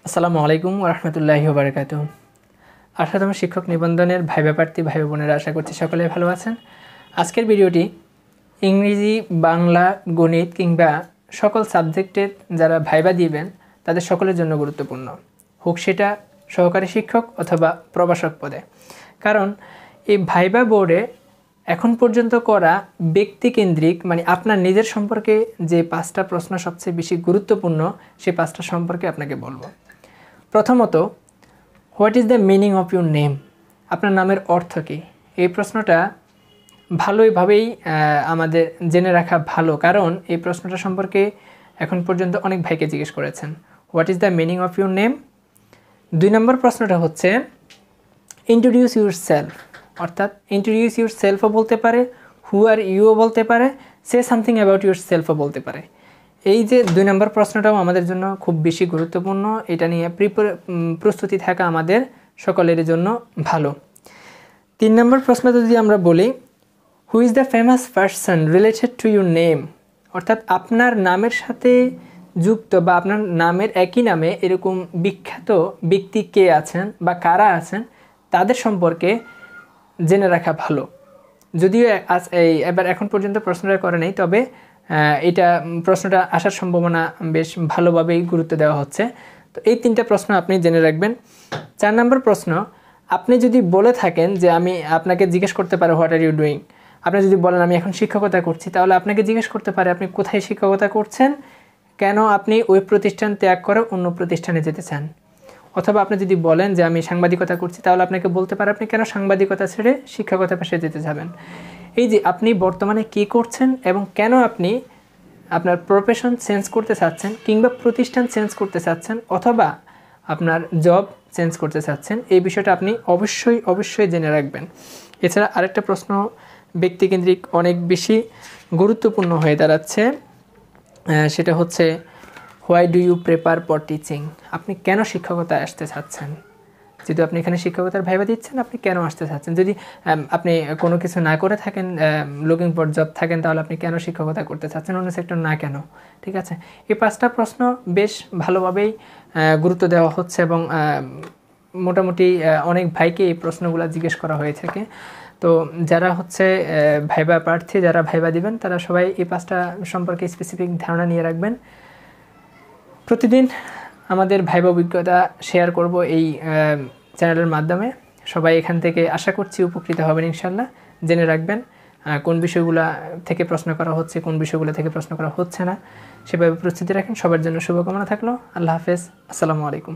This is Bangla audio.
আসসালামু আলাইকুম ওয়া রাহমাতুল্লাহি ওয়া বারাকাতুহু। 18তম শিক্ষক নিবন্ধনের ভাইবা প্রার্থী ভাই বোনেরা, আশা করছি সকলে ভালো আছেন। আজকের ভিডিওটি ইংরেজি, বাংলা, গণিত কিংবা সকল সাবজেক্টের যারা ভাইবা দিবেন তাদের সকলের জন্য গুরুত্বপূর্ণ, হোক সেটা সহকারী শিক্ষক অথবা প্রভাষক পদে। কারণ এই ভাইবা বোর্ডে এখন পর্যন্ত করা ব্যক্তিকেন্দ্রিক, মানে আপনার নিজের সম্পর্কে যে 5টা প্রশ্ন সবচেয়ে বেশি গুরুত্বপূর্ণ, সেই 5টা সম্পর্কে আপনাকে বলবো। প্রথমত, what is the meaning of your name? আপনার নামের অর্থ কী? এই প্রশ্নটা ভালোইভাবেই আমাদের জেনে রাখা ভালো, কারণ এই প্রশ্নটা সম্পর্কে এখন পর্যন্ত অনেক ভাইকে জিজ্ঞেস করেছেন। What is the meaning of your name. 2 নম্বর প্রশ্নটা হচ্ছে ইন্ট্রোডিউস ইউর সেলফ, অর্থাৎ ইন্ট্রোডিউস ইউর সেলফও বলতে পারে, হু আর ইউও বলতে পারে, সে সামথিং অ্যাবাউট ইউর সেলফও বলতে পারে। এই যে 2 নম্বর প্রশ্নটাও আমাদের জন্য খুব বেশি গুরুত্বপূর্ণ, এটা নিয়ে প্রস্তুতি থাকা আমাদের সকলের জন্য ভালো। 3 নম্বর প্রশ্ন যদি আমরা বলি, who is the famous person related to your name, অর্থাৎ আপনার নামের সাথে যুক্ত বা আপনার নামের একই নামে এরকম বিখ্যাত ব্যক্তি কে আছেন বা কারা আছেন তাদের সম্পর্কে জেনে রাখা ভালো। যদিও এবার এখন পর্যন্ত প্রশ্নটা করে নেই, তবে এটা প্রশ্নটা আসার সম্ভাবনা বেশ ভালোভাবেই গুরুত্ব দেওয়া হচ্ছে। তো এই 3টা প্রশ্ন আপনি জেনে রাখবেন। 4 নম্বর প্রশ্ন, আপনি যদি বলে থাকেন যে আমি আপনাকে জিজ্ঞেস করতে পারে হোয়াট আর ইউ ডুইং, আপনি যদি বলেন আমি এখন শিক্ষকতা করছি, তাহলে আপনাকে জিজ্ঞেস করতে পারে আপনি কোথায় শিক্ষকতা করছেন, কেন আপনি ওই প্রতিষ্ঠান ত্যাগ করে অন্য প্রতিষ্ঠানে যেতে চান। অথবা আপনি যদি বলেন যে আমি সাংবাদিকতা করছি, তাহলে আপনাকে বলতে পারে আপনি কেন সাংবাদিকতা ছেড়ে শিক্ষকতা পেশায় যেতে যাবেন। এই যে আপনি বর্তমানে কী করছেন এবং কেন আপনি আপনার প্রফেশন চেঞ্জ করতে চাচ্ছেন কিংবা প্রতিষ্ঠান চেঞ্জ করতে চাচ্ছেন অথবা আপনার জব চেঞ্জ করতে চাচ্ছেন, এই বিষয়টা আপনি অবশ্যই জেনে রাখবেন। এছাড়া আরেকটা প্রশ্ন ব্যক্তিকেন্দ্রিক অনেক বেশি গুরুত্বপূর্ণ হয়ে দাঁড়াচ্ছে, সেটা হচ্ছে why do you prepare for teaching, আপনি কেন শিক্ষকতায় আসতে চাচ্ছেন। যদি আপনি এখানে শিক্ষকতার ভাইবা দিচ্ছেন, আপনি কেন আসতে চাচ্ছেন। যদি আপনি কোনো কিছু না করে থাকেন, লুকিং ফর জব থাকেন, তাহলে আপনি কেন শিক্ষকতা করতে চাচ্ছেন, অন্য সেক্টর না কেন। ঠিক আছে, এই 5টা প্রশ্ন বেশ ভালোভাবেই গুরুত্ব দেওয়া হচ্ছে এবং মোটামুটি অনেক ভাইকে এই প্রশ্নগুলো জিজ্ঞেস করা হয়ে থাকে। তো যারা হচ্ছে ভাইবা প্রার্থী, যারা ভাইবা দিবেন, তারা সবাই এই 5টা সম্পর্কে স্পেসিফিক ধারণা নিয়ে রাখবেন। প্রতিদিন আমাদের ভাইবা অভিজ্ঞতা শেয়ার করব এই চ্যানেলের মাধ্যমে। সবাই এখান থেকে আশা করছি উপকৃত হবেন ইনশাল্লাহ। জেনে রাখবেন কোন বিষয়গুলো থেকে প্রশ্ন করা হচ্ছে, কোন বিষয়গুলো থেকে প্রশ্ন করা হচ্ছে না, সেভাবে প্রস্তুতি রাখেন। সবার জন্য শুভকামনা থাকলো। আল্লাহ হাফেজ, আসসালামু আলাইকুম।